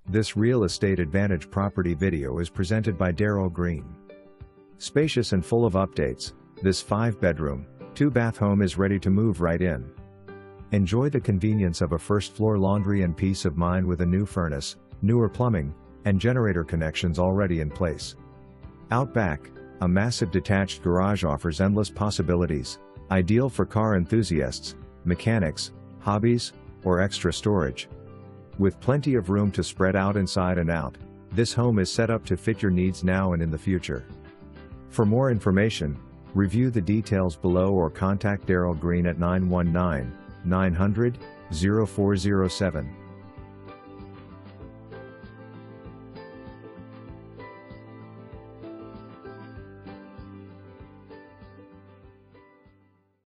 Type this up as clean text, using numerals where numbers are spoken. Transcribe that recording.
This real estate advantage property video is presented by Daryl Green. Spacious and full of updates, this 5-bedroom, 2-bath home is ready to move right in. Enjoy the convenience of a first-floor laundry and peace of mind with a new furnace, newer plumbing, and generator connections already in place. Out back, a massive detached garage offers endless possibilities, ideal for car enthusiasts, mechanics, hobbies, or extra storage. With plenty of room to spread out inside and out, this home is set up to fit your needs now and in the future. For more information, review the details below or contact Daryl Green at 919-900-0407.